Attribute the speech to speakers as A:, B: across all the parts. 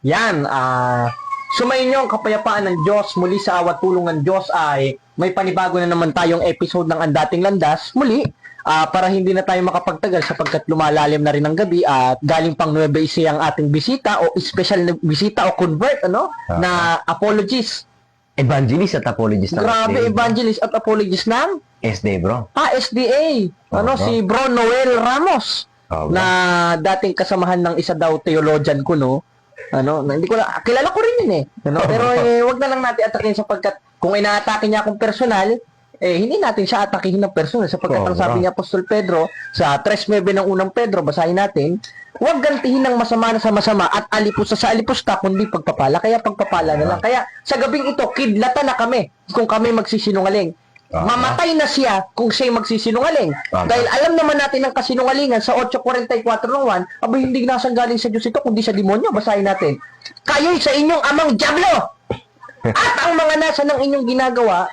A: Yan, sumainyo ang kapayapaan ng Diyos. Muli sa awat tulong ng Diyos ay may panibago na naman tayong episode ng Ang Dating Landas. Muli, para hindi na tayo makapagtagal sapagkat lumalalim na rin ang gabi at galing pang Nueva Ecija ang ating bisita o special na bisita o convert, na apologist.
B: Evangelist at apologist ng
A: Grabe,
B: SDA.
A: evangelist at apologist ng
B: SDA, bro.
A: SDA. Si Bro Noel Ramos.
B: Bro.
A: Na dating kasamahan ng isa daw theologian ko, no? Na hindi ko na, kilala ko rin yun eh. Pero wag na lang natin atakin sapagkat kung inaatake niya akong personal, hindi natin siya atakihin ng personal sapagkat ang sabi ni Apostol Pedro sa 3:9 ng unang Pedro, basahin natin, huwag gantihin ng masama na sa masama at alipusta sa alipusta kundi pagpapala. Kaya pagpapala na lang. Kaya sa gabing ito, kidlatan na kami kung kami magsisinungaling. Mamatay na siya kung siya'y magsisinungaling. Dahil alam naman natin ang kasinungalingan sa 8:44 ng 1, abay hindi nasang galing sa Diyos ito kundi sa demonyo. Basahin natin. Kayo'y sa inyong amang dyablo! At ang mga nasa ng inyong ginagawa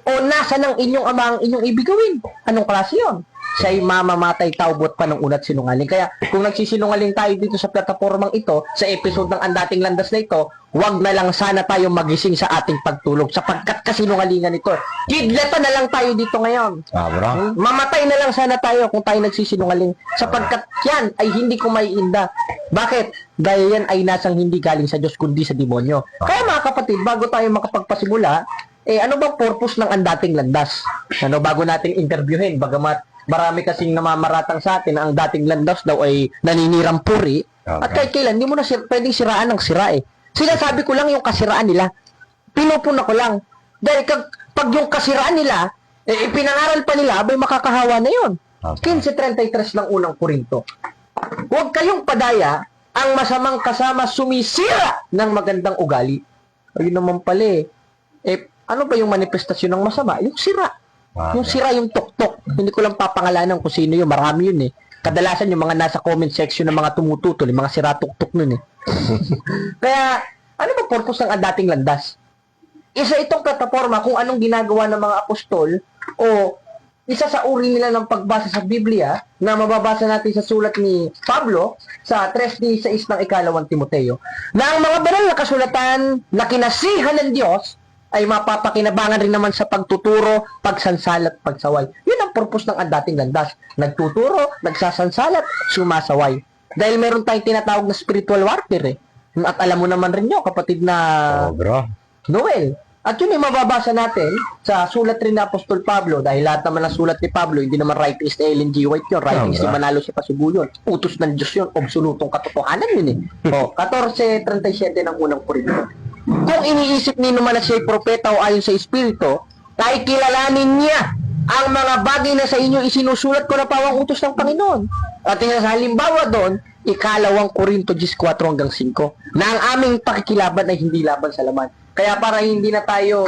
A: o nasa ng inyong ama ang inyong ibig gawin. Anong klase yun? Siya'y mamamatay taubot pa ng unat sinungaling. Kaya kung nagsisinungaling tayo dito sa platapormang ito, sa episode ng Ang Dating Landas na ito, wag na lang sana tayo magising sa ating pagtulog sapagkat kasinungalingan ito. Kidlatan na lang tayo dito ngayon.
B: Bro.
A: Mamatay na lang sana tayo kung tayo nagsisinungaling sapagkat yan ay hindi ko maiinda. Bakit? Dahil yan ay nasang hindi galing sa Diyos kundi sa demonyo. Kaya mga kapatid, bago tayo makapagpasimula, ano bang purpose ng Ang Dating Landas? Bago natin interviewin, bagamat marami kasing namamaratang sa atin na ang dating landas daw ay naninirang puri. At kahit kailan, hindi mo na pwedeng siraan ng sira eh. Sinasabi ko lang yung kasiraan nila. Pinupuna ko lang. Dahil pag yung kasiraan nila, ipinangaral pa nila, abay makakahawa na yun. 15:33 ng unang Korinto. Huwag kayong padaya, ang masamang kasama sumisira ng magandang ugali. Ayun naman pala eh. Ano ba yung manifestasyon ng masama? Yung sira. Yung sira, yung tuktok. Hindi ko lang papangalanan kung sino yun. Marami yun eh. Kadalasan yung mga nasa comment section ng mga tumututol, yung mga sira tuktok nun eh. Kaya, ano ba purpose ng Ang Dating Landas? Isa itong plataforma kung anong ginagawa ng mga apostol o isa sa uri nila ng pagbasa sa Biblia na mababasa natin sa sulat ni Pablo sa 3:16 ng ikalawang Timoteo na ang mga banal na kasulatan na kinasihan ng Diyos ay mapapakinabangan rin naman sa pagtuturo, pagsansalat, pagsaway. Yun ang purpose ng Ang Dating Landas. Nagtuturo, nagsasansalat, sumasaway. Dahil meron tayong tinatawag na spiritual warfare eh. At alam mo naman rin nyo, kapatid na
B: Bro.
A: Noel. At yun yung mababasa natin sa sulat rin ni Apostol Pablo. Dahil lahat naman ng sulat ni Pablo, hindi naman writings ni Ellen G. White yun. Writings ni Manalo si Pasibu yun. Utos ng Diyos yun. Absolutong katotohanan yun eh. 14:37 ng unang Korinto. Kung iniisip ni naman na siya'y propeta o ayon sa Espiritu, ay kilalanin niya ang mga bagay na sa inyo isinusulat ko na pawang utos ng Panginoon. At sa halimbawa doon, ikalawang Korinto 14:5, na ang aming pakikilaban ay hindi laban sa laman. Kaya para hindi na tayo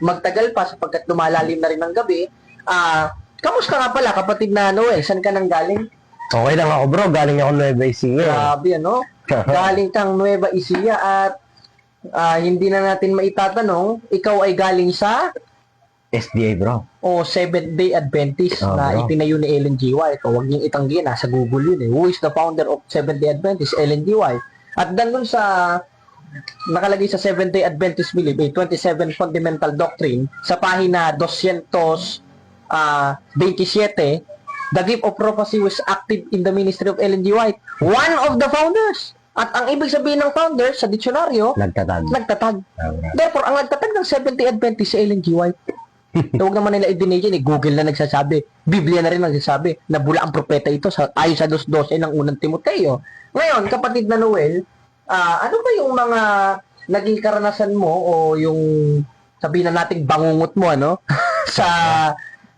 A: magtagal pa sapagkat lumalalim na rin ang gabi, kamusta nga pala kapatid na Noel? Saan ka nang galing?
B: Okay lang ako, bro. Galing ako Nueva Ecija.
A: Grabe, Galing kang Nueva Ecija at hindi na natin maitatanong, ikaw ay galing sa
B: SDA, bro.
A: o Seventh-day Adventist na
B: bro.
A: itinayo ni Ellen G. White. O huwag niyong itanggihan, nasa Google yun eh. Who is the founder of Seventh-day Adventist? Ellen G. White. At doon sa nakalagay sa Seventh-day Adventist Belief, 27 Fundamental Doctrine, sa pahina 227, the gift of prophecy was active in the ministry of Ellen G. White. One of the founders. At ang ibig sabihin ng founder sa diksyonaryo, nagtatag. Therefore, ang nagtatag ng Seventh-day Adventist si Ellen G. White. Huwag naman nila i-deny yun, Google na nagsasabi. Biblia na rin nagsasabi na bula ang propeta ito ayon sa 2:12 ng unang Timoteo. Ngayon, kapatid na Noel, ano ba yung mga naging karanasan mo o yung sabihin na nating bangungot mo sa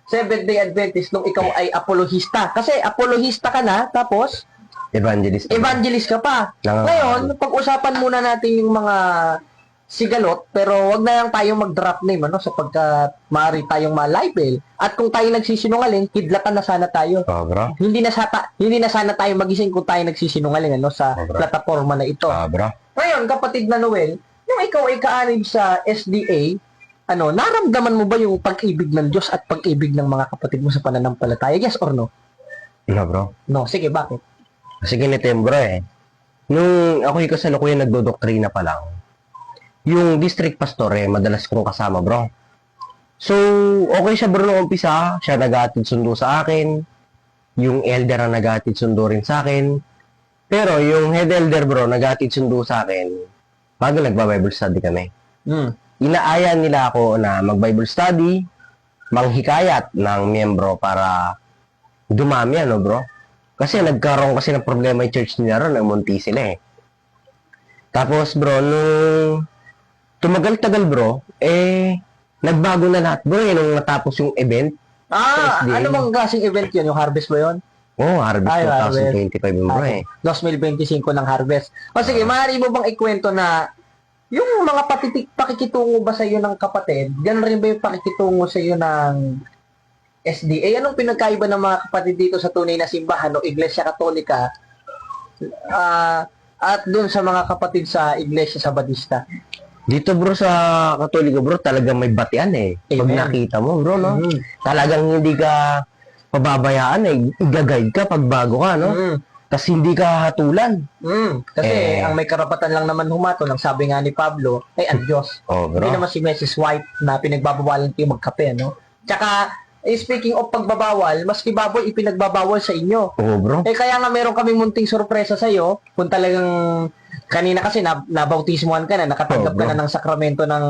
A: Seventh-day Adventist nung ikaw ay apologista? Kasi apologista ka na, tapos Evangelist ka pa. Ngayon, pag-usapan muna natin yung mga sigalot, pero wag na lang tayong mag-drop name, sapagkat maaari tayong ma-libel. At kung tayo nagsisinungaling, kidlatan na sana tayo.
B: Bro.
A: Hindi na sana tayo magising kung tayo nagsisinungaling, sa plataforma na ito.
B: Bro.
A: Ngayon, kapatid na Noel, nung ikaw ay kaanib sa SDA, naramdaman mo ba yung pag-ibig ng Diyos at pag-ibig ng mga kapatid mo sa pananampalataya? Yes or no?
B: Bro.
A: No, sige, bakit?
B: Kasi ganito yung bro eh. Nung ako'y kasalukuyan nagdodoktrina pa lang, yung district pastor madalas kong kasama, bro. So, okay siya bro nung umpisa, siya nag-aatid sundo sa akin, yung elder ang nag-aatid sundo rin sa akin, pero yung head elder bro, nag-aatid sundo sa akin, bago nagba-Bible study kami.
A: Mm.
B: Inaaya nila ako na mag-Bible study, manghikayat ng miyembro para dumami, ano bro? Kasi nagkaroon kasi ng problema yung church nila ron, namunti sila eh. Tapos bro, nung tumagal-tagal bro, nagbago na lahat bro, nung natapos yung event. SDA.
A: Ano bang klaseng event yun? Yung harvest ba yun?
B: Harvest
A: Ay,
B: 2025 yun bro eh.
A: 2025 ng harvest. O sige, maaari mo bang ikwento na yung mga pakikitungo ba sa iyo ng kapatid, gano'n rin ba yung pakikitungo sa iyo ng SDA? Anong pinagkaiba ng mga kapatid dito sa tunay na simbahan o Iglesia Katolika at doon sa mga kapatid sa Iglesia Sabadista?
B: Dito bro sa Katoliko bro, talagang may batian eh. Pag
A: Amen.
B: nakita mo bro, no?
A: Mm.
B: Talagang hindi ka pababayaan eh. Iga-guide ka pag bago ka, no?
A: Mm.
B: Tapos hindi ka hatulan.
A: Kasi ang may karapatan lang naman humato, ang sabi nga ni Pablo, ay ang Diyos.
B: Bro.
A: Hindi naman si Mrs. White na pinagbabawalan kayo magkape, no? Tsaka, speaking of pagbabawal, maski baboy ipinagbabawal sa inyo.
B: Bro.
A: Kaya nga meron kaming munting sorpresa sa iyo kung talagang kanina kasi nabautismohan ka na, nakatanggap ka
B: bro.
A: na ng sakramento ng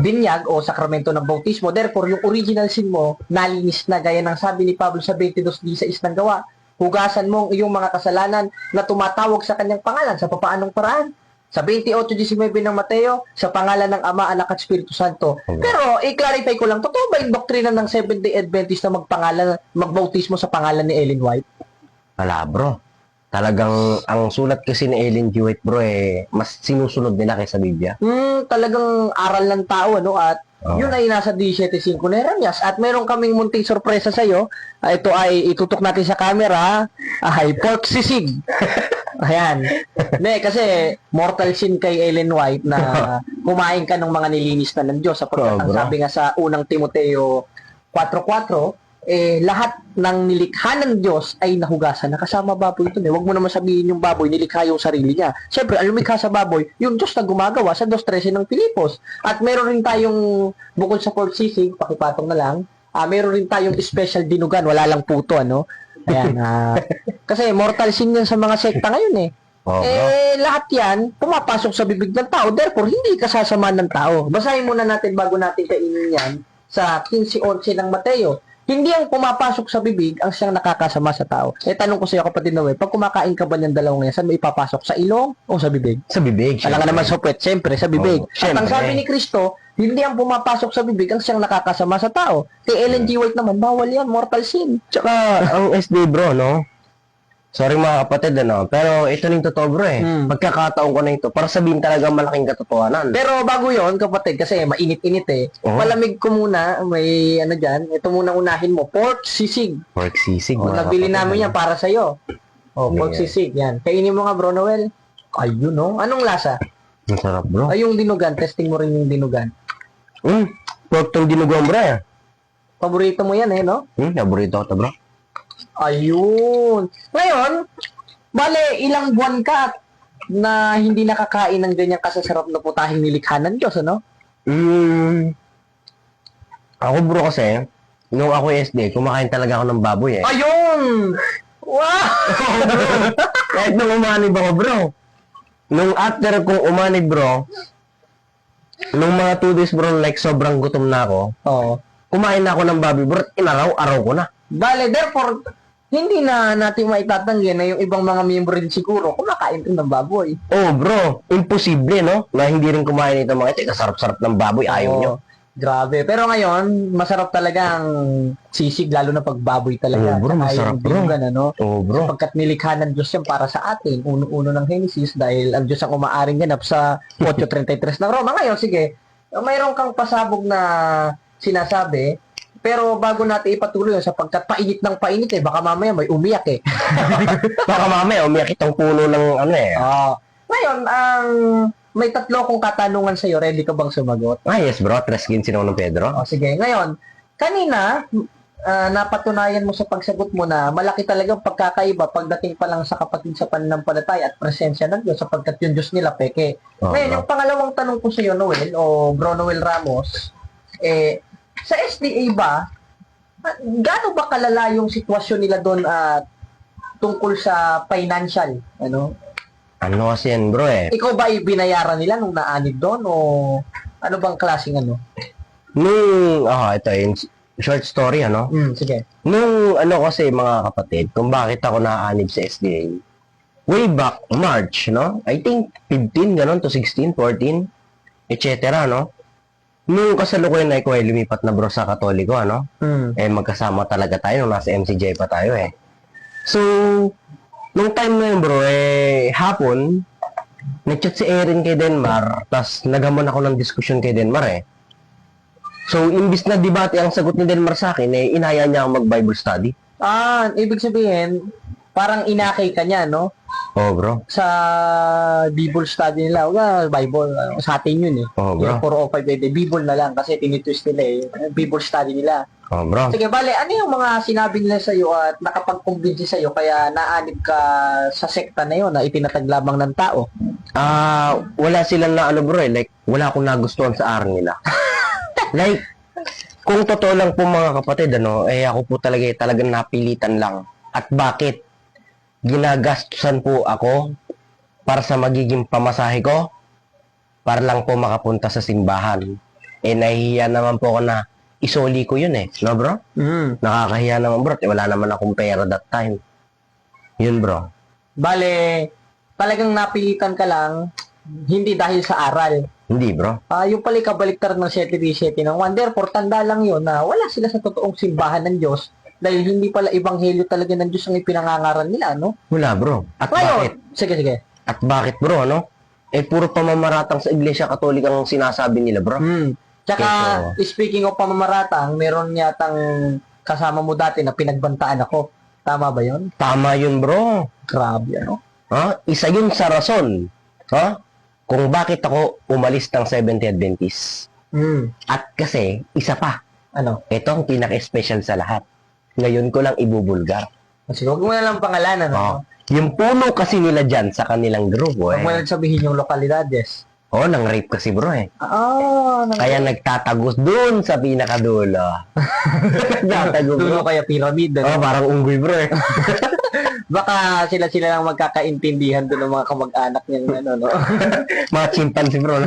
A: binyag o sakramento ng bautismo. Therefore, yung original sin mo, nalinis na gaya ng sabi ni Pablo sa 22:16 ng gawa. Hugasan mo ang iyong mga kasalanan na tumatawag sa kanyang pangalan sa papaanong paraan. Sa 28:19 ng Mateo, sa pangalan ng Ama, Anak at Espiritu Santo. Pero, i-clarify ko lang, totoo ba yung doktrina ng Seventh-day Adventist na magbautismo sa pangalan ni Ellen White?
B: Wala bro. Talagang ang sulat kasi ni Ellen G. White bro mas sinusunod nila kaysa Biblia.
A: Talagang aral ng tao, ano? At yun ay nasa 17.5 na Jeremias. At meron kaming munting sorpresa sa'yo. Ito ay itutok natin sa camera. Ay, pork sisig. Ayan. Hindi, kasi mortal sin kay Ellen White na kumain ka ng mga nilinis na ng Diyos. Sapagkat ang
B: bro.
A: sabi nga sa unang Timoteo 4:4, lahat ng nilikha ng Diyos ay nahugasan. Nakasama baboy ito. Huwag mo naman sabihin yung baboy, nilikha yung sarili niya. Siyempre, ang lumikha sa baboy, yung Diyos na gumagawa sa 2:13 ng Pilipos. At meron rin tayong, bukod sa pork sisig, pakipatong na lang, meron rin tayong special dinugan, wala lang puto, ano? Ayan, kasi mortal sin yan sa mga sekta ngayon eh.
B: Bro.
A: Lahat yan, pumapasok sa bibig ng tao, therefore, hindi kasasama ng tao. Basahin muna natin bago natin kainin yan sa 15:11 ng Mateo. Hindi ang pumapasok sa bibig ang siyang nakakasama sa tao. Tanong ko sa iyo, kapatid Noel, pag kumakain ka ba ng dalawang yan, saan mo ipapasok? Sa ilong o sa bibig?
B: Sa bibig.
A: Alam nga naman sa puwet, siyempre, sa bibig. At ang
B: syempre.
A: sabi ni Kristo, hindi ang pumapasok sa bibig ang siyang nakakasama sa tao. Kay Ellen G. White naman, bawal yan, mortal sin.
B: Tsaka ang SD bro, no? Sorry mga kapatid, ano? Pero ito ning totoo bro Pagkakataon ko na ito para sabihin talaga malaking katotohanan.
A: Pero bago yon kapatid, kasi mainit-init eh. Palamig ko muna, may ano dyan, ito muna unahin mo, pork sisig.
B: Pork sisig mga
A: Nabili
B: kapatid,
A: namin yan para sa'yo. Pork
B: Yeah.
A: sisig, yan. Kainin mo nga bro Noel. Ayun no? Anong lasa?
B: Ang sarap bro.
A: Ay, yung dinugan, testing mo rin yung dinugan.
B: Pork tong dinuguan bro
A: Paborito mo yan eh, no?
B: Paborito ko to bro.
A: Ayun. Ngayon, bale, ilang buwan ka na hindi nakakain ng ganyang kasasarap na putahing nilikha ng Diyos, ano?
B: Ako bro kasi, nung ako SD, kumakain talaga ako ng baboy
A: Ayun! Wow!
B: Kahit nung umanib ako bro. Nung after kong umanib bro, nung mga 2 days bro, like sobrang gutom na ako,
A: Oo.
B: kumain na ako ng baboy bro, inaraw-araw ko na.
A: Bale, therefore, hindi na natin maitatanggi na yung ibang mga miyembro rin siguro kumakain rin ng baboy.
B: Bro, imposible no? Na hindi rin kumain ito mga ito, kasarap-sarap ng baboy, ayaw
A: Oo.
B: nyo.
A: Grabe. Pero ngayon, masarap talaga ang sisig, lalo na pag baboy talaga.
B: Oo, bro,
A: Tsaka
B: masarap,
A: yung
B: bro.
A: dinugan, ano?
B: Bro.
A: Sapagkat nilikha ng Diyos yan para sa atin, uno-uno ng Genesis, dahil ang Diyos ang umaaring ganap sa 8:33 ng Roma. Ngayon, sige, mayroon kang pasabog na sinasabi, pero bago natin ipatuloy yun, sapagkat painit ng painit baka mamaya may umiyak
B: Baka mamaya, umiyak itong puno ng ano
A: Ngayon, may tatlo kong katanungan sa'yo, ready ka bang sumagot?
B: Yes bro, 3:15 ako ng Pedro.
A: Sige, ngayon, kanina, napatunayan mo sa pagsagot mo na malaki talagang pagkakaiba pagdating pa lang sa kapatid sa pananampalataya at presensya ng Diyos sapagkat yung Diyos nila peke.
B: Oo,
A: Ngayon,
B: bro.
A: yung pangalawang tanong ko sa iyo, Noel, o Bro Noel Ramos, sa SDA ba, gaano ba kalala yung sitwasyon nila doon tungkol sa financial? Ano?
B: Ano kasi yan, bro eh.
A: Ikaw ba binayaran nila nung naanib doon o ano bang klaseng ano?
B: Ito yung short story, ano?
A: Sige.
B: Nung ano kasi mga kapatid, kung bakit ako naanib sa SDA, way back March, no? I think 15, ganon, to 16, 14, etc., no? Nung kasalukuyan na ikaw ay lumipat na bro sa Katoliko, ano? Magkasama talaga tayo nung nasa MCJ pa tayo eh. So, nung time na yun bro, hapon, nag-chat si Erin kay Denmar, tas nagamon ako ng diskusyon kay Denmar eh. So, imbis na debate ang sagot ni Denmar sa akin, inaya niya ako mag-Bible study.
A: Ibig sabihin, parang inakay ka niya, no?
B: Oo, bro.
A: Sa Bible study nila. Bible, sa atin yun eh.
B: Oo, bro.
A: Yung 405, Bible na lang kasi tinitwist nila eh. Bible study nila.
B: Oo, bro.
A: Sige, bale, ano yung mga sinabi nila sa'yo at nakapag-convince sa'yo kaya naanib ka sa sekta na yun na itinatag lamang ng tao?
B: Wala silang na ano bro like, wala akong nagustuhan sa aral nila. Like, kung totoo lang po mga kapatid, ako po talagang napilitan lang. At bakit? Ginagastusan po ako para sa magiging pamasahe ko para lang po makapunta sa simbahan. Nahihiya naman po ako na isoli ko yun eh. No, bro? Nakakahiya naman, bro. Wala naman akong pera that time. Yun, bro.
A: Bale, talagang napilitan ka lang, hindi dahil sa aral.
B: Hindi, bro.
A: Yung pala kabaliktad ng 7:17 ng 1. Therefore, tanda lang yun na wala sila sa totoong simbahan ng Diyos dahil hindi pala ebanghelyo talaga ng Diyos ang ipinangangaral nila, no?
B: Wala, bro. At bakit?
A: Sige.
B: At bakit, bro, ano? Puro pamamaratang sa Iglesia Katolik ang sinasabi nila, bro.
A: Tsaka, speaking of pamamaratang, meron yatang kasama mo dati na pinagbantaan ako. Tama ba yun?
B: Tama yun, bro.
A: Grabe, ano?
B: Isa yun sa rason. Kung bakit ako umalis ng Seventh Adventist. At kasi, isa pa.
A: Ano?
B: Ito ang pinaka-special sa lahat. Ngayon ko lang ibubulgar.
A: Sige, huwag mo na lang pangalanan, ano?
B: Yung puno kasi nila dyan sa kanilang grupo,
A: Huwag mo na sabihin yung lokalidades.
B: nang rape kasi bro
A: Nang
B: Kaya nagtatagos dun sa pinakadulo. Nagtatago bro.
A: Dulo kaya pyramid. Ano?
B: Parang unggoy bro eh.
A: Baka sila lang magkakaintindihan doon ng mga kamag-anak niya, ano, no?
B: Mga chimpanzee bro.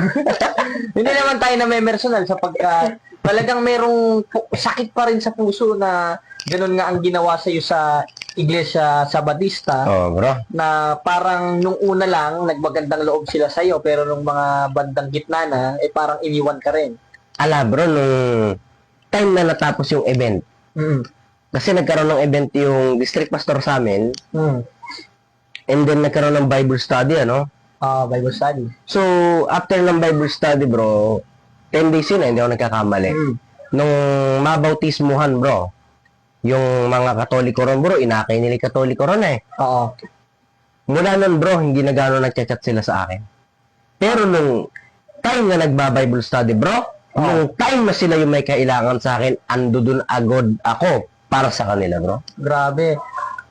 A: Hindi naman tayo na may personal sapagkat talagang merong sakit pa rin sa puso na ganun nga ang ginawa sa iyo sa Iglesia Sabadista.
B: Bro.
A: Na parang nung una lang nagmagandang loob sila sa iyo pero nung mga bandang gitna na parang iniwan ka rin.
B: Bro, nung time na natapos yung event. Kasi nagkaroon ng event yung district pastor sa amin. And then nagkaroon ng Bible study,
A: Bible study.
B: So, after ng Bible study, bro, 10 days yun hindi ako nagkakamali. Nung mabautismuhan, bro, yung mga Katoliko ron, bro, inakay nila yung Katoliko ron eh.
A: Oo.
B: Mula nun, bro, hindi na gano'n nagchat-chat sila sa akin. Pero nung time na nagba-Bible study, bro, nung time na sila yung may kailangan sa akin, ando dun agad ako para sa kanila, bro.
A: Grabe.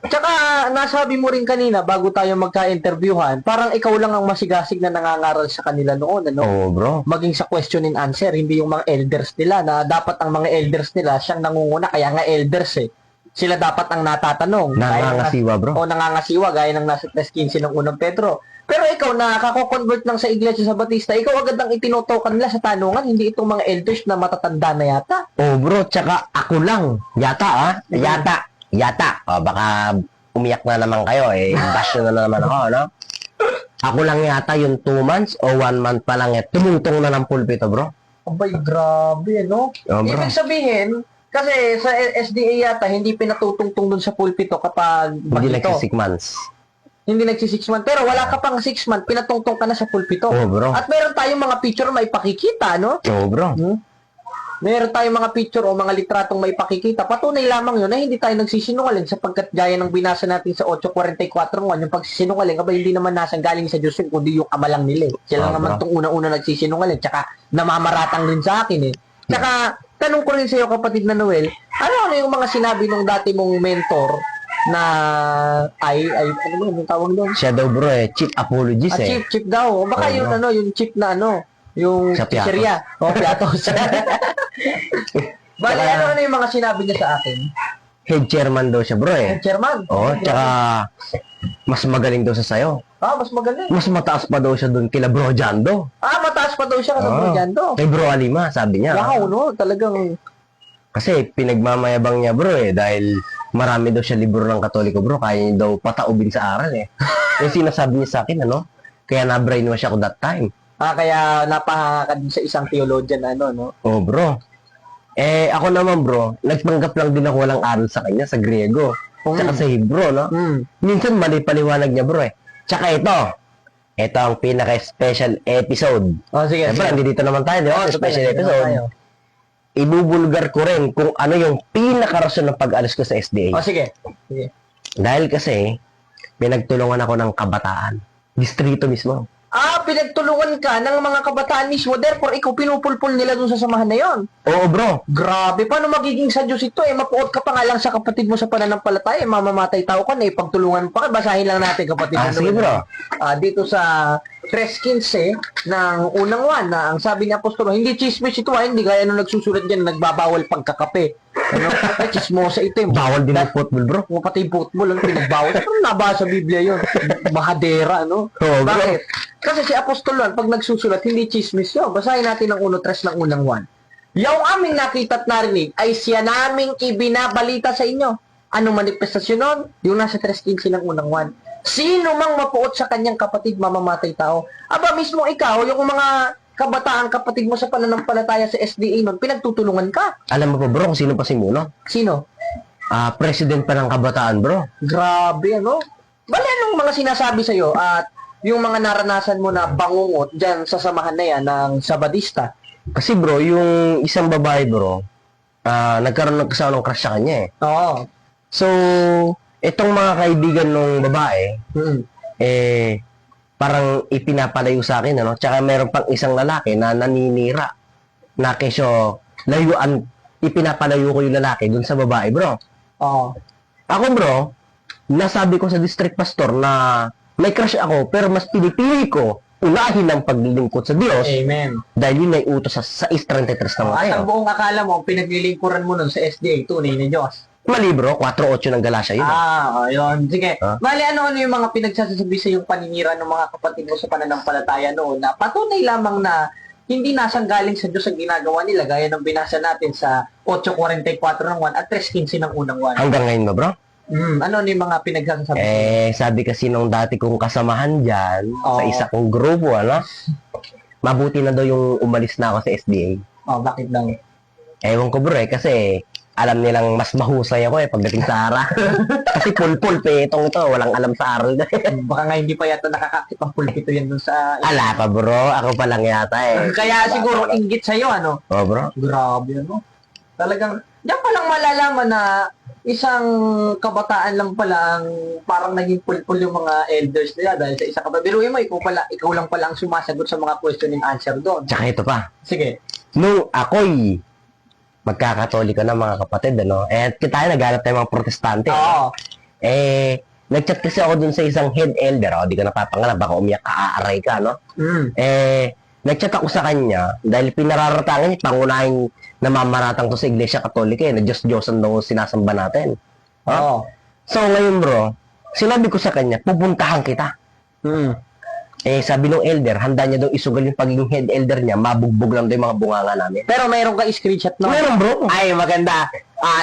A: Tsaka, nasabi mo rin kanina, bago tayo magka-interviewhan, parang ikaw lang ang masigasig na nangangaral sa kanila noon, ano?
B: Oo, bro.
A: Maging sa question and answer, hindi yung mga elders nila, na dapat ang mga elders nila, siyang nangunguna, kaya nga elders eh. Sila dapat ang natatanong.
B: Nangangasiwa, bro.
A: O nangangasiwa, gaya ng nasa 15 ng unang Pedro. Pero ikaw, nakako-convert lang sa Iglesia sa Batista, ikaw agad ang itinutukan nila sa tanungan, hindi itong mga elders na matatanda na yata.
B: Oo, bro, tsaka ako lang. Yata. Baka umiyak na naman kayo bash na naman ako, no? Ako lang yata yung 2 months o 1 month pa lang tumungtong na ng pulpito, bro.
A: Abay, grabe, no?
B: Oo, bro.
A: Ibig sabihin, kasi sa SDA yata, hindi pinatutungtong dun sa pulpito kapag
B: Hindi
A: bagito.
B: nagsi 6 months.
A: Hindi nagsi 6 months. Pero wala ka pang 6 months, pinatungtong ka na sa pulpito.
B: Oo, bro.
A: At meron tayong mga picture may pakikita, no?
B: Oo, bro.
A: Meron tayong mga picture o mga litratong may pakikita. Patunay lamang yun na hindi tayo nagsisinungaling sapagkat gaya ng binasa natin sa 8:44 yung pagsisinungaling, hindi naman nasang galing sa Diyos yun, kundi yung ama lang nila eh. Sila naman itong una-una nagsisinungaling. Tsaka namamaratang din sa akin eh. Tsaka, tanong ko rin sa iyo kapatid na Noel, ano ang ano yung mga sinabi nung dati mong mentor na ano ba yung tawag doon?
B: Siya daw bro chief apologist
A: Ah, chip daw. Baka
B: Oo,
A: yung
B: bro.
A: ano, yung chip na ano, yung
B: Sa Piatos.
A: pizzeria. Oh, Piatos. Bale, ano yung mga sinabi niya sa akin?
B: Head chairman daw siya bro
A: Chairman.
B: Oo, tsaka mas magaling daw sa sayo.
A: Ah, mas magaling.
B: Mas mataas pa daw siya doon kila bro Jando.
A: Ah, mataas pa daw siya kasi
B: Oo.
A: Jando.
B: Kay bro Alima, sabi niya.
A: Wow, no? Talagang,
B: Kasi pinagmamayabang niya bro dahil marami daw siya libro ng Katoliko bro, kaya niya daw pataubin sa aral Yung sinasabi niya sa akin, kaya na-brainwash ako that time.
A: kaya napahanga ka din sa isang theologian, no?
B: Oh bro. Ako naman bro, nagpanggap lang din ako walang aral sa kanya sa Griego. Tsaka sa Hebrew, no? Minsan mali paliwanag niya bro Tsaka ito ang pinaka-special episode.
A: Oh, sige.
B: Siyempre, dito naman tayo, di ba? Sa special episode. Ibubulgar ko rin kung ano yung pinaka-rason ng pag-alis ko sa SDA.
A: Oh, sige. Sige.
B: Dahil kasi, pinagtulungan ako ng kabataan. Distrito mismo.
A: Ah, pinagtulungan ka ng mga kabataan mismo. Therefore, ikaw pinupulpul nila dun sa samahan na yon.
B: Oo bro.
A: Grabe, paano magiging sa Diyos ito? Mapuot ka pa nga lang sa kapatid mo sa pananampalataya. Mamamatay tao ka na, pagtulungan mo pa ka. Basahin lang natin, kapatid.
B: Sige bro.
A: Dito sa 3:15 ng unang 1 na ang sabi ni Apostolo, hindi chismis ito hindi gaya nung nagsusulat dyan, nagbabawal pagkakape. Ano? Ay, chismosa ito.
B: Bawal din ang football bro.
A: Kung pati yung football, pinagbawal. Ano nabasa sa Biblia yun? Mahadera, no?
B: Oo, bro.
A: Bakit? Kasi si Apostol Juan, pag nagsusulat, hindi chismis yun. Basahin natin ang 1:3 ng unang 1. Yung aming nakita at narinig ay siya naming ibinabalita sa inyo. Anong manifestasyon nun? Yung nasa 3:15 ng unang 1. Sino mang mapuot sa kanyang kapatid, mamamatay tao. Aba, mismo ikaw, yung mga kabataan kapatid mo sa pananampalataya sa SDA nun, pinagtutulungan ka.
B: Alam mo pa bro kung sino pa si Muno?
A: Sino?
B: President pa ng kabataan bro.
A: Grabe, ano? Bale, anong mga sinasabi sa'yo at yung mga naranasan mo na bangungot dyan sa samahan na yan ng Sabadista?
B: Kasi bro, yung isang babae bro, nagkaroon ng kasama ng crush sa kanya
A: Oo.
B: So, itong mga kaibigan ng babae, parang ipinapalayo sa akin, Tsaka meron pang isang lalaki na naninira. Na kesyo, ipinapalayo ko yung lalaki dun sa babae, bro.
A: Oo.
B: Ako, bro, nasabi ko sa district pastor na may crush ako, pero mas pinipili ko unahin ang paglilingkod sa Diyos
A: Amen.
B: dahil yun ay utos sa 6:33 ng
A: At ang
B: Mateo.
A: buong akala mo, pinaglilingkuran mo nun sa SDA, tunay na Diyos.
B: Mali, bro. 4:8 ng Galacia yun.
A: Yun. Sige.
B: Ha?
A: Bale, ano yung mga pinagsasabi sa yung paninira ng mga kapatid mo sa pananampalataya noon na patunay lamang na hindi nasang galing sa Diyos ang ginagawa nila gaya ng binasa natin sa 8:44 ng 1 at 3:15 ng unang 1.
B: Hanggang ngayon ba, bro?
A: Ano yung mga pinagsasabi?
B: Sabi kasi nung dati kong kasamahan dyan, sa
A: Oo.
B: isa kong grupo, mabuti na daw yung umalis na ako sa SDA.
A: Bakit lang?
B: Ewan ko bro kasi alam nilang mas mahusay ako pagdating sa ara. Kasi pulpul itong ito, walang alam sa aral.
A: Baka nga hindi pa yata nakakakit ang pulpito yan dun sa...
B: Ala pa bro, ako pa lang yata
A: Kaya siguro inggit sa'yo, ano?
B: Oh bro.
A: Grabe, ano? Talagang, diyan pa lang malalaman na isang kabataan lang pala ang parang naging pulpul yung mga elders nila dahil sa isang kabataan. Biruin mo, ikaw lang pala ang sumasagot sa mga question and answer doon.
B: Tsaka ito pa,
A: Sige.
B: nung ako'y magkakatolika na mga kapatid, tayo naghanap tayo mga protestante.
A: Oo.
B: Nag-chat kasi ako dun sa isang head elder, di ka napapangalan, baka umiyak aaray ka, Nag-chat ako sa kanya dahil pinararatangan niya, pangunahing namamaratang to sa Iglesia Katolika, na Diyos-Diyosan daw sinasamba natin.
A: Oo.
B: So ngayon bro, sinabi ko sa kanya, pupuntahan kita. Sabi ng elder, handa niya daw isugal yung pagiging head elder niya, mabugbog lang daw yung mga bunganga namin.
A: Pero mayroon ka screenshot no?
B: Meron bro.
A: Ay, maganda.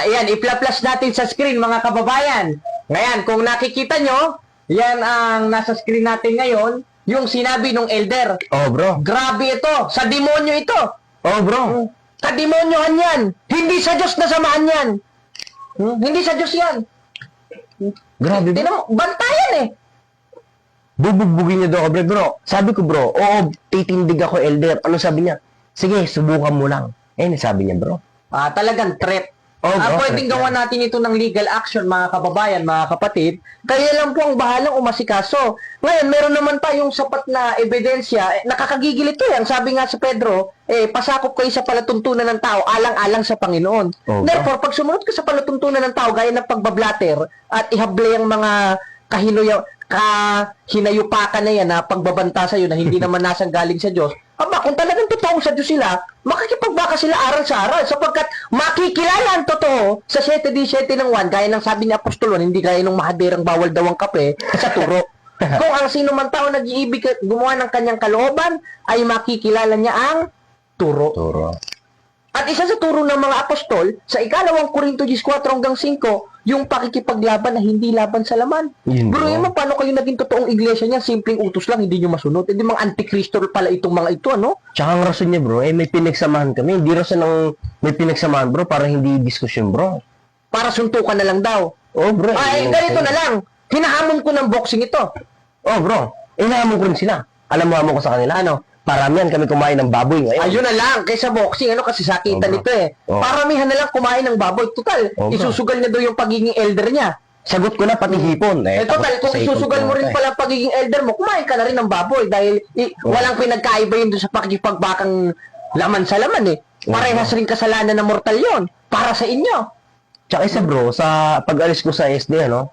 A: Iyan, i-flash natin sa screen, mga kababayan. Ngayon, kung nakikita nyo, yan ang nasa screen natin ngayon, yung sinabi ng elder.
B: Oh bro.
A: Grabe ito. Sa demonyo ito.
B: Oh bro.
A: Sa demonyohan yan. Hindi sa Diyos na samahan yan. Hindi sa Diyos yan.
B: Grabe bro.
A: Tingnan mo, bantayan eh.
B: Bubugbugin niya daw ako bro. Sabi ko bro, oo, titindig ako elder. Ano sabi niya? Sige, subukan mo lang. Sabi niya bro.
A: Talagang threat.
B: Oh, bro,
A: Pwedeng
B: correct
A: gawa natin ito ng legal action, mga kababayan, mga kapatid. Kaya lang po ang bahalang umasikaso. Ngayon, meron naman tayong sapat na ebidensya. Nakakagigil ito yan. Sabi nga sa Pedro, pasakop kayo sa palatuntunan ng tao, alang-alang sa Panginoon.
B: Oh,
A: Therefore, pag sumunod ka sa palatuntunan ng tao, gaya ng pagbablatter at ihable ang mga kahinayupakan na yan na pagbabanta sa'yo na hindi naman nasang galing sa Diyos, kung talagang totoong sa Diyos sila, makikipagbaka sila aral sa aral sapagkat makikilala ang totoo sa 7:17 ng 1, gaya ng sabi ni Apostol Juan, hindi gaya ng mahaderang bawal daw ang kape sa turo. Kung ang sino man tao nag-iibig at gumawa ng kanyang kalooban, ay makikilala niya ang turo.
B: Turo.
A: At isa sa turo ng mga apostol, sa 2 Korinto 14-5, yung pakikipaglaban na hindi laban sa laman.
B: Yun,
A: Bro,
B: bro.
A: paano kayo naging totoong iglesia niya? Simpleng utos lang, hindi nyo masunod. Hindi mga antikristo pala itong mga ito, ano?
B: Tsaka ang rason niya, bro, may pinagsamahan kami. Hindi rason ng may pinagsamahan, bro, para hindi diskusyon, bro.
A: Para suntukan na lang daw.
B: Oh, bro.
A: Ganito na lang. Hinahamon ko ng boxing ito.
B: Oh, bro. Inahamon ko rin sila. Alam mo hamon ko sa kanila, ano? Paramihan kami kumain ng baboy ngayon.
A: Ayun na lang, kaysa boxing, ano, kasi sakitan
B: bro.
A: nito eh.
B: Oh.
A: Paramihan na lang kumain ng baboy. Total,
B: Bro.
A: isusugal niya daw yung pagiging elder niya.
B: Sagot ko na pati hipon.
A: Total, kung isusugal mo rin pala ang pagiging elder mo, kumain ka na rin ng baboy dahil walang pinagkaiba yun doon sa pakikipagbakang laman sa laman eh. Parehas rin kasalanan na mortal yon para sa inyo.
B: Tsaka isa, bro, sa pag-alis ko sa SD, ano?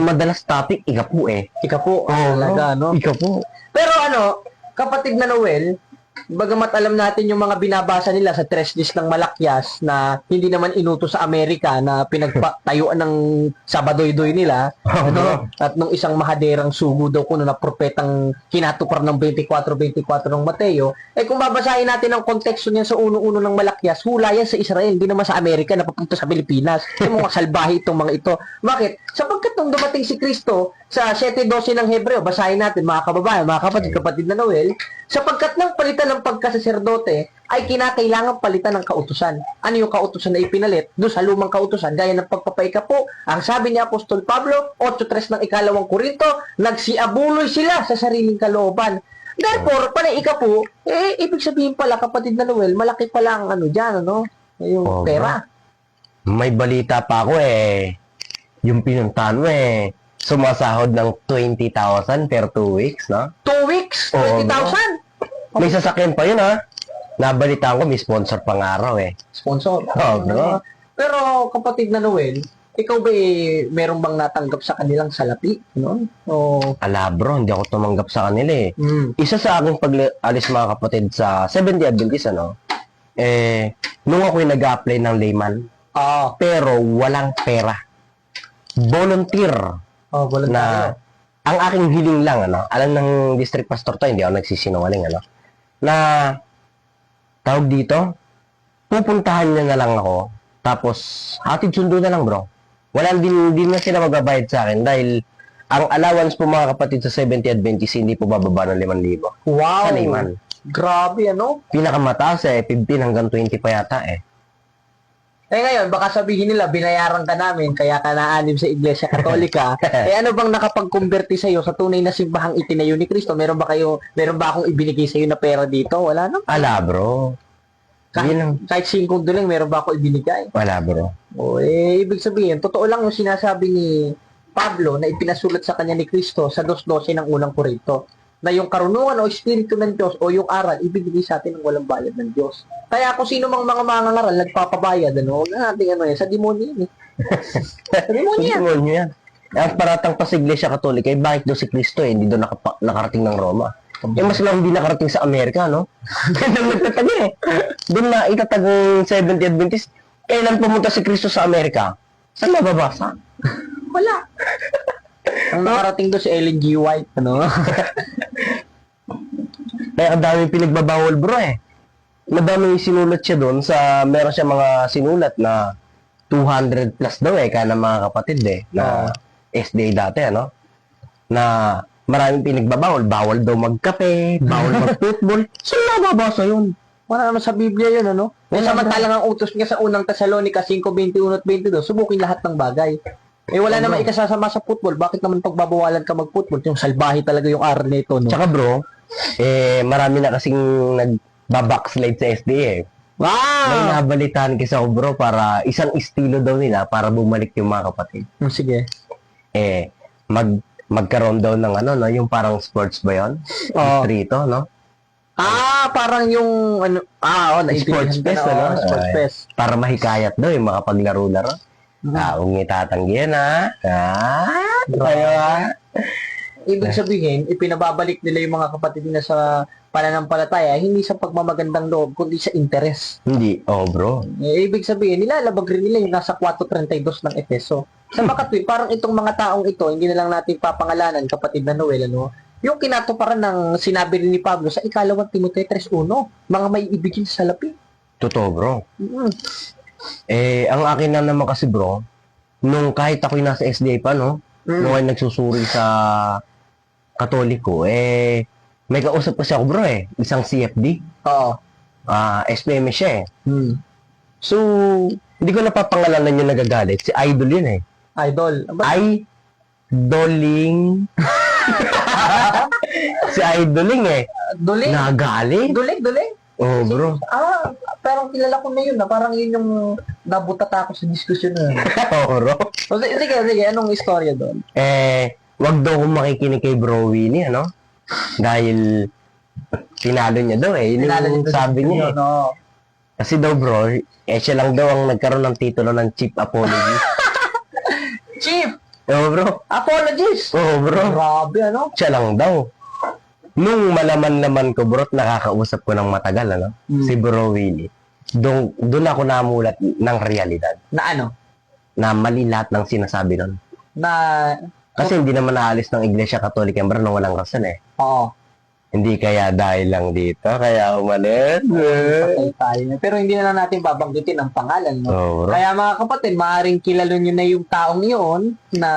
B: Madalas topic, ikapu eh.
A: Ika po, talaga, no?
B: Ikapu.
A: Pero ano, kapatid na Noel, bagamat alam natin yung mga binabasa nila sa tres list ng Malakyas na hindi naman inuto sa Amerika na pinagtayuan ng sabadoy-doy nila, ano? At nung isang mahaderang sugo daw kuno na propetang kinatupar ng 24-24 ng Mateo, kung babasahin natin ang konteksto niya sa uno-uno ng Malakyas, hula yan sa Israel, hindi naman sa Amerika na papunta sa Pilipinas. Yung mga salbahe itong mga ito. Bakit? Sapagkat nung dumating si Kristo sa 7:12 ng Hebreo, basahin natin mga kababayan, mga kapatid, kapatid na Noel, sapagkat ng palitan ng pagkasaserdote ay kinakailangan palitan ng kautusan. Ano yung kautusan na ipinalit? Doon sa lumang kautusan, gaya ng pagpapaikapo, ang sabi ni Apostol Pablo, 8:3 ng 2 Korinto, nagsiabuloy sila sa sariling kalooban. Therefore, panay ikapo, ibig sabihin pala, kapatid na Noel, malaki pala ang ano dyan, ano? Yung pera.
B: May balita pa ako eh. Yung pinuntahan mo eh. Sumasahod ng 20,000 per 2 weeks, no?
A: 2 weeks, 20,000.
B: May sasakyan pa yun, ha? Nabalitaan ko, may sponsor pang araw eh.
A: Sponsor.
B: Bro.
A: Pero kapatid na Noel, ikaw ba meron bang natanggap sa kanilang salapi? No?
B: Ala bro, hindi ako tumanggap sa kanila eh. Isa sa aking pag-alis mga kapatid sa 70 Adventist, ano? Nung ako'y nag-apply ng layman, pero walang pera. Volunteer. Na ang aking hiling lang, ano, alam ng district pastor to, hindi ako nagsisinungaling, ano, na tawag dito, pupuntahan niya na lang ako, tapos hatid sundo na lang, bro. Wala din na sila magbabayad sa akin dahil ang allowance po mga kapatid sa 70 Adventist hindi po bababa ng 5,000.
A: Wow!
B: Sa layman.
A: Grabe, ano?
B: Pinakamataas 15 hanggang 20 pa yata eh.
A: Ngayon, baka sabihin nila, binayaran ka namin, kaya ka naanim sa Iglesia Katolika. Ano bang nakapag-converti sa'yo sa tunay na simbahang itinayo ni Kristo? Meron ba akong ibinigay sa'yo na pera dito? Wala naman.
B: Ala, bro.
A: Kahit 5 doling, meron ba ako ibinigay?
B: Wala, bro.
A: Ibig sabihin, totoo lang yung sinasabi ni Pablo na ipinasulat sa kanya ni Kristo sa 2:12 ng unang Korinto, na yung karunungan o espiritu ng Diyos o yung aral, ibibigay sa atin ng walang bayad ng Diyos. Kaya kung sino mang mga mangangaral, nagpapabayad, huwag na natin sa demonyo yun eh. Sa demonyo yan.
B: Demonyo yan. Ang paratang pa sa Iglesia Katolika, bakit doon si Kristo hindi doon nakarating ng Roma? Mas lang hindi nakarating sa Amerika, no? Doon nagtatag eh. Doon na itatag ng 70 Adventist. Kailan pumunta si Kristo sa Amerika? Saan mababasa?
A: Wala. Ang nakarating doon si Ellen G. White, ano?
B: Kaya ang daming pinagbabawal, bro eh. Madaming sinulat siya doon meron siya mga sinulat na 200 plus daw kaya ng mga kapatid na SDA dati, ano? Na maraming pinagbabawal. Bawal daw magkape, bawal mag-football. Saan nababasa yun?
A: Wala naman sa Biblia yun, ano? Samantalang ang utos niya sa unang Tesalonica 5:21 at 22, subukin lahat ng bagay. Wala naman ikasasama sa football. Bakit naman pagbabawalan ka mag-football? Yung salbahe talaga yung aral nito, no?
B: Tsaka bro, marami na kasing nagbabackslide sa SDA eh. May
A: Wow!
B: nabalitaan kasi ako bro para isang estilo daw nila para bumalik yung mga kapatid.
A: Sige.
B: Magkaroon daw ng ano, no? Yung parang sports ba yun?
A: Oo.
B: Distrito, no?
A: Parang yung ano,
B: Sports
A: naintindihan ko
B: fest,
A: na,
B: ano?
A: sports
B: Ay,
A: fest.
B: para mahikayat daw yung mga paglaro-laro.
A: Mhm.
B: Huwag niyo tatanggihan, ha? Tayo, ha?
A: Ibig sabihin, ipinababalik nila yung mga kapatid nila sa pananampalataya, hindi sa pagmamagandang loob, kundi sa interes.
B: Hindi. Oh, bro.
A: Ibig sabihin, nilalabag rin nila yung nasa 4.32 ng Efeso. Sa makatwid, parang itong mga taong ito, hindi na lang natin papangalanan, kapatid na Noel, ano? Yung kinatuparan ng sinabi rin ni Pablo sa ikalawang Timoteo 3:1, mga may ibigin sa salapi.
B: Totoo, bro.
A: Mm.
B: Ang akin na naman kasi, bro, nung kahit ako'y nasa SDA pa, no? Nung ay nagsusuri sa Katoliko, may kausap kasi ako, bro, isang CFD.
A: Oo.
B: SPM siya,
A: Hmm.
B: So, hindi ko napapangalanan yung nagagalit. Si Idol yun,
A: Idol.
B: Idoling. Si Idoling,
A: Duling?
B: Nagalit?
A: Duling?
B: Oh, bro.
A: Parang kilala ko na yun, parang yun yung nabutata ako sa diskusyon na.
B: Oh, bro.
A: Sige, anong istorya doon?
B: Wag daw kong makikinig kay Bro Winnie, ano? Dahil tinalo niya daw, Yun yung sabi niya,
A: No.
B: Kasi daw, bro, siya lang daw ang nagkaroon ng titulo ng Chief Apology.
A: Chief!
B: Oh, bro.
A: Apologies!
B: Oh, bro.
A: Grabe, ano?
B: Siya lang daw. Nung malaman-laman ko, bro, nakakausap ko ng matagal, ano? Si Bro Willie. Doon ako namulat ng realidad.
A: Na ano?
B: Na mali lahat ng sinasabi nun.
A: Na...
B: Kasi hindi naman naalis ng Iglesia Katolika, bro, nung walang rason,
A: Oo.
B: Hindi kaya dahil lang dito, kaya umalis.
A: Patay tayo na. Pero hindi na lang natin babanggitin ang pangalan, no?
B: Oh, bro.
A: Kaya mga kapatid, maaaring kilala nyo na yung taong yun na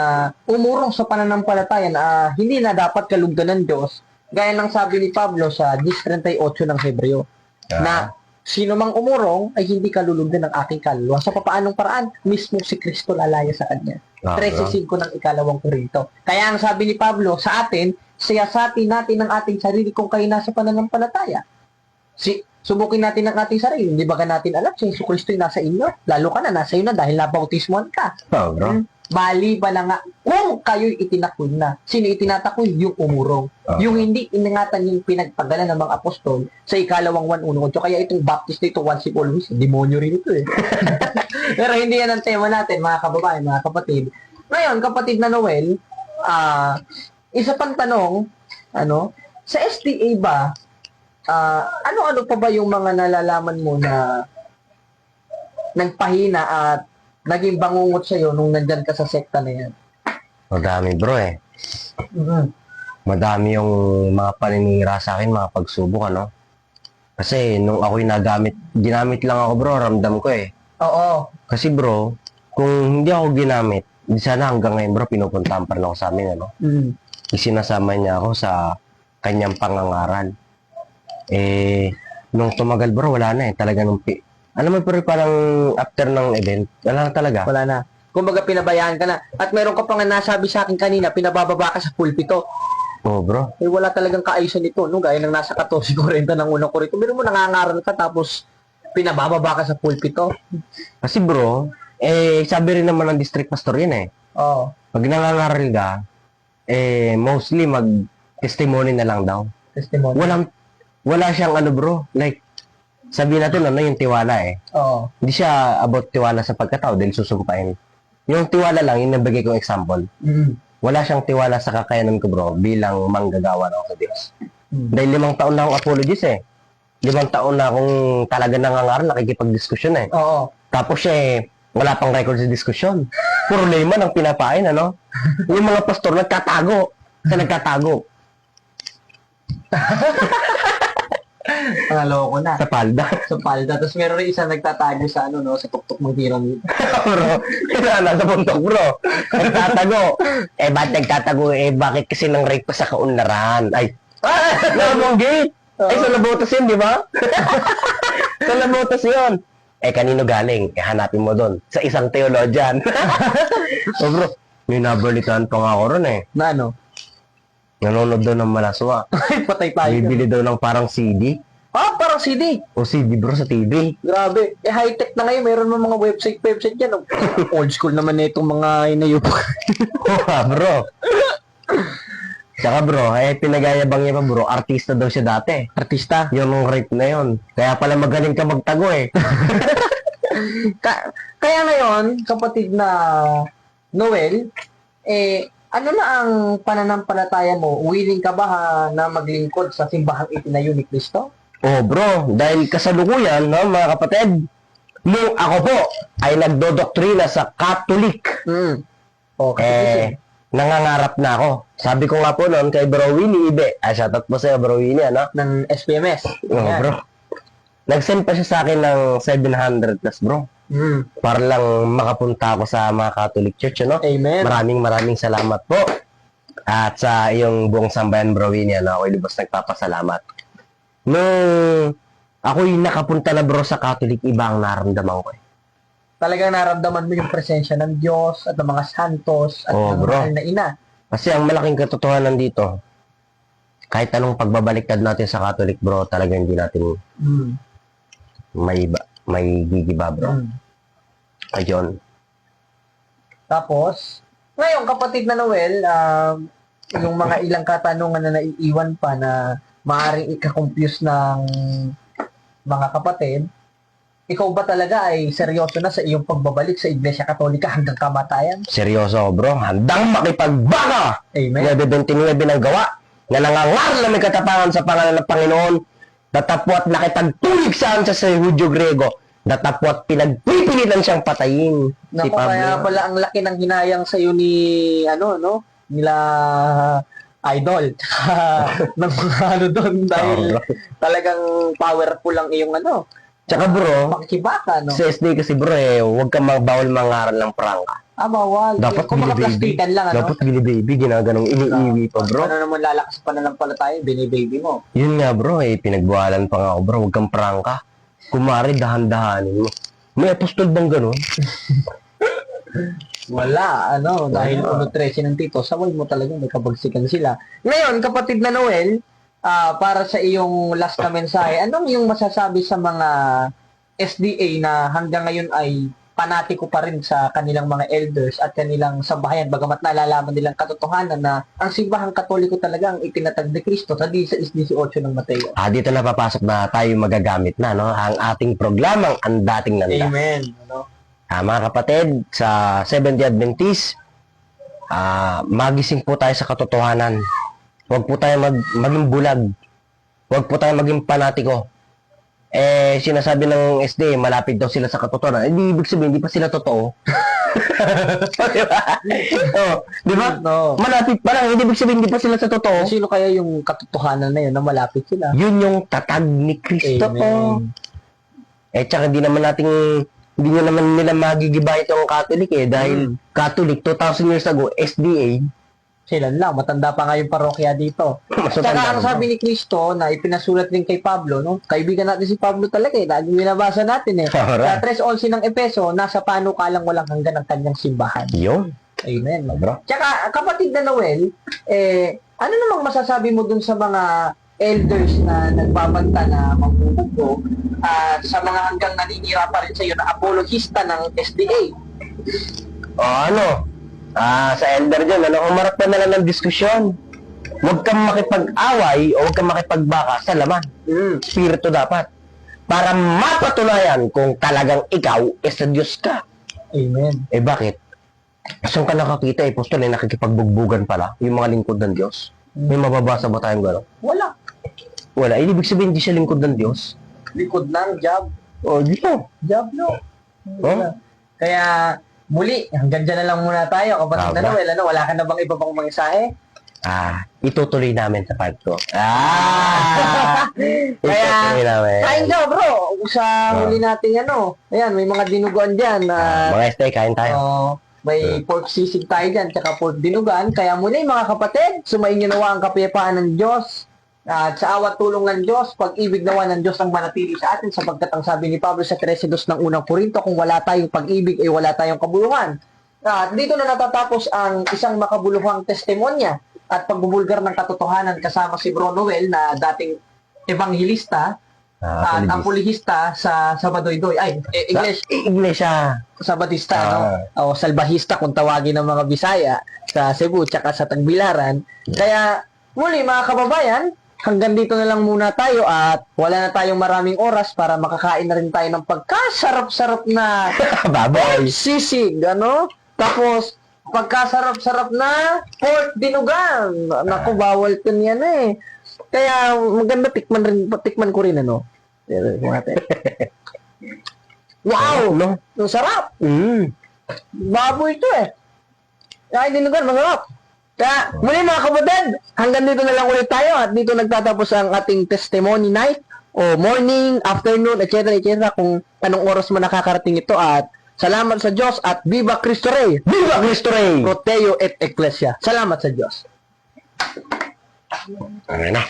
A: umurong sa pananampalataya na hindi na dapat kalugdan ng Diyos. Gaya ng sabi ni Pablo sa 10:38 ng Hebreo, na sino mang umurong ay hindi kalulugdan ng aking kaluluwa. Sa papaanong paraan, mismo si Kristo lalaya sa kanya. 13:5 ng ikalawang Korinto. Kaya ang sabi ni Pablo sa atin, siyasatin natin ang ating sarili kung kayo nasa pananampalataya. Subukin natin ang ating sarili. Hindi ba ka natin alam si Yesu Kristo yung nasa inyo? Lalo ka na, nasa iyo na dahil nabautismoan ka.
B: Oh, bro.
A: Bali ba na nga, kung kayo'y itinakwil na, sino itinatakwil? Yung umurong. Yung hindi iningatan yung pinagpagala ng mga apostol sa ikalawang 1:1. Kaya itong Baptist dito, once and always, demonyo rin ito Pero hindi yan ang tema natin, mga kababayan, mga kapatid. Ngayon, kapatid na Noel, isa pang tanong, sa SDA ba, ano-ano pa ba yung mga nalalaman mo na nagpahina at naging bangungot sa'yo nung nandyan ka sa sekta na yan?
B: Madami, bro, Madami yung mga paninira sa akin, mga pagsubok, ano? Kasi nung ako'y ginamit lang ako, bro, ramdam ko,
A: Oo.
B: Kasi, bro, kung hindi ako ginamit, di sana hanggang ngayon, bro, pinupuntahan pa rin ako sa amin, ano? Isinasama niya ako sa kanyang pangangaral. Nung tumagal, bro, wala na, talaga alam mo, pero parang after ng event, wala na talaga.
A: Wala na. Kumbaga, pinabayaan ka na. At meron ka pa nga nasabi sa akin kanina, pinabababa ka sa pulpito.
B: Oo, bro.
A: Wala talagang kaayusan nito, no? Gaya ng nasa 14:40 ng unang korito. Meron mo nangangaral ka, tapos pinabababa ka sa pulpito.
B: Kasi, bro, sabi rin naman ng district pastor yun,
A: Oo.
B: Pag nangangaral ka, mostly mag-testimony na lang daw.
A: Testimony.
B: Wala siyang bro, like, sabihin natin, yung tiwala,
A: Oo.
B: Hindi siya about tiwala sa pagkatao dahil susumpain. Yung tiwala lang, yung nabigay kong example. Wala siyang tiwala sa kakayanan ko, bro, bilang manggagawa na ako sa Diyos. Dahil 5 taon na akong apologies, 5 taon na akong talaga nangangaral, nakikipag-diskusyon,
A: Oo.
B: Tapos wala pang record sa diskusyon. Puro layman ang pinapain, Yung mga pastor nagtatago.
A: Naloko na.
B: Sa palda.
A: Sa palda. Tapos meron rin isang nagtatago sa sa tuktok ng pyramid.
B: Bro, kailangan sa puntok, bro. Nagtatago. Ba't nagtatago? Bakit kasi nang rape pa sa kaunlaran? Ay, labong gate. Sa Labotas yun, di ba? Sa Labotas yun. Kanino galing? Hanapin mo doon. Sa isang theologian. So, bro, may nabalitaan pa nga ako ron,
A: Na ano?
B: Nanonood daw ng Malaswa.
A: Patay tayo.
B: Bibili daw ng parang CD.
A: Parang CD.
B: O CD bro sa TV.
A: Grabe. High-tech na ngayon. Meron mo mga website yan. Oh. Old school naman na itong mga inayupo.
B: Oo bro. Tsaka bro, pinagayabang niya pa bro, artista daw siya dati.
A: Artista.
B: Yung rate na yun. Kaya pala magaling ka magtago eh.
A: Kaya ngayon, kapatid na Noel, ano na ang pananampalataya mo? Willing ka ba na maglingkod sa simbahang itinayo ni Kristo?
B: Oh bro, dahil kasalukuyan, no, mga kapatid, nung ako po ay nagdodoktrina sa Catholic,
A: Okay.
B: nangangarap na ako. Sabi ko nga po noon kay Bro Winnie Ibe, shoutout po sa'yo Bro Winnie, ano?
A: Ng SPMS.
B: Oo, bro. Nag-send pa siya sa akin ng 700 plus, bro. Para lang makapunta ako sa mga Catholic Church, ano?
A: Amen.
B: Maraming salamat po. At sa iyong buong sambayan, Bro Winnie, ano? Ako'y lubos nagpapasalamat. Nung ako'y nakapunta na, bro, sa Catholic, iba ang naramdaman ko.
A: Talagang naramdaman mo yung presensya ng Diyos at ng mga santos at ng
B: bro.
A: mahal na ina.
B: Kasi ang malaking katotohanan dito, kahit anong pagbabaliktad natin sa Catholic, bro, talagang hindi natin may gigiba, bro. Ayun.
A: Tapos, ngayon, kapatid na Noel, yung mga ilang katanungan na naiiwan pa na maaaring ika-confuse ng mga kapatid, ikaw ba talaga ay seryoso na sa iyong pagbabalik sa Iglesia Katolika hanggang kamatayan?
B: Seryoso, bro. Handang makipagbaga!
A: Amen.
B: 9:29 ng gawa na nangangaral na may katapangan sa pangalan ng Panginoon, datapwat nakipagtulig saan siya sa Hudyo Grego, datapwat pinagpipilitan siyang patayin.
A: Naku, kaya pala ang laki ng hinayang sa iyo ni, nila idol. ng mga doon dahil talagang powerful lang iyong
B: Tsaka bro,
A: makikibaka, no?
B: sa SD kasi bro huwag kang bawal mangaral ng prangka.
A: Bawal.
B: Dapat
A: Kung
B: Billy Baby.
A: makaplastikan lang,
B: Dapat Billy Baby, ginaganong iniiwi pa bro.
A: Ano naman lalakas pa na ng palataya, bini-baby mo.
B: Yun nga bro, pinagbuhalan pa nga ako bro, huwag kang prangka. Kumari, dahan-dahanin mo. May apostol bang ganun?
A: Wala, dahil 1.13 ng tito, saway mo talaga, may kabagsikan sila. Ngayon, kapatid na Noel, para sa iyong last na mensahe, anong yung masasabi sa mga SDA na hanggang ngayon ay panatiko pa rin sa kanilang mga elders at kanilang sambahayan, bagamat nalalaman nilang katotohanan na ang simbahang Katoliko talaga ang itinatag ni Kristo sa 16:18 ng Mateo.
B: Dito na papasok na tayo magagamit na, no? Ang ating programang Ang Dating Landas.
A: Amen.
B: Mga kapatid, sa Seventh-day Adventist, magising po tayo sa katotohanan. Huwag po tayo maging bulag. Huwag po tayo maging panatiko. Sinasabi ng SD, malapit daw sila sa katotohanan. Hindi ibig sabihin, hindi pa sila totoo. Diba? Diba?
A: No.
B: Malapit pa lang, hindi ibig sabihin, hindi pa sila sa totoo.
A: Sino kaya yung katotohanan na yun na malapit sila?
B: Yun yung tatag ni Kristo.
A: Amen.
B: Tsaka hindi nyo naman nila magigiba itong Catholic dahil Catholic 2,000 years ago, SDA,
A: sila lang, matanda pa nga yung parokya dito. Saka ang sabi ni Kristo na ipinasulat din kay Pablo, kaibigan natin si Pablo talaga laging binabasa natin Sa 3:11 ng Epeso, nasa panukalang walang hanggan ang kanyang simbahan.
B: Yun.
A: Amen.
B: Bro.
A: Tsaka, kapatid na Noel, ano namang masasabi mo dun sa mga elders na nagbabanta na mambubugo at sa mga hanggang naninira pa rin sa iyo na apologista ng SDA?
B: Sa elder dyan, umarap ka na lang ng diskusyon. Huwag kang makipag-away o huwag kang makipagbaka sa laman. Spirito dapat. Para mapatunayan kung talagang ikaw sa Diyos ka.
A: Amen.
B: Bakit? Saan ka nakakita, apostol, nakikipagbugbuggan pala yung mga lingkod ng Diyos? May mababasa ba tayong gano'n?
A: Wala.
B: Wala. Ibig sabihin, hindi siya lingkod ng Diyos?
A: Likod ng job.
B: Di po.
A: Job, no. Kaya, muli, hanggang dyan na lang muna tayo. Kapatid na Noel, wala ka na bang iba pang mensahe?
B: Itutuloy namin sa part ko.
A: Kaya,
B: itutuloy namin.
A: kain ka, bro. Sa huli natin, ayan, may mga dinuguan dyan.
B: Mga stay, kain tayo.
A: May pork sisig tayo dyan, tsaka pork dinugan. Kaya muli, mga kapatid, sumayin nyo nawa ang kapayapaan ng Diyos. At sa awat tulong ng Diyos, pag-ibig nawa ng Diyos ang manatili sa atin, sapagkat ang sabi ni Pablo sa 13:2 ng unang Korinto, kung wala tayong pag-ibig, ay wala tayong kabuluhan. At dito na natatapos ang isang makabuluhang testimonya at pagbubulgar ng katotohanan kasama si Bro Noel na dating evangelista. At ang pulihista sa Sabadoydoy. Ay, English.
B: Iglesia.
A: Sa Batista, no? O salbahista kung tawagin ng mga Bisaya sa Cebu tsaka sa Tagbilaran. Kaya, muli mga kababayan, hanggang dito na lang muna tayo at wala na tayong maraming oras para makakain na rin tayo ng pagkasarap-sarap na
B: Baboy.
A: sisig, ano? Tapos, pagkasarap-sarap na pork dinugan. Naku, bawal ko niyan eh. Kaya, maganda tikman ko rin, ano? Wow!
B: No?
A: Ang sarap!
B: Mm.
A: Baboy ito eh. Kaya dinugan, masarap. Kaya, muli mga kapatid, hanggang dito na lang ulit tayo at dito nagtatapos ang ating testimony night o morning, afternoon, etc. kung anong oras mo nakakarating ito at salamat sa Diyos at Viva Cristo Rey!
B: Viva Cristo Rey!
A: Proteo et Ecclesia. Salamat sa Diyos.
B: Okay na.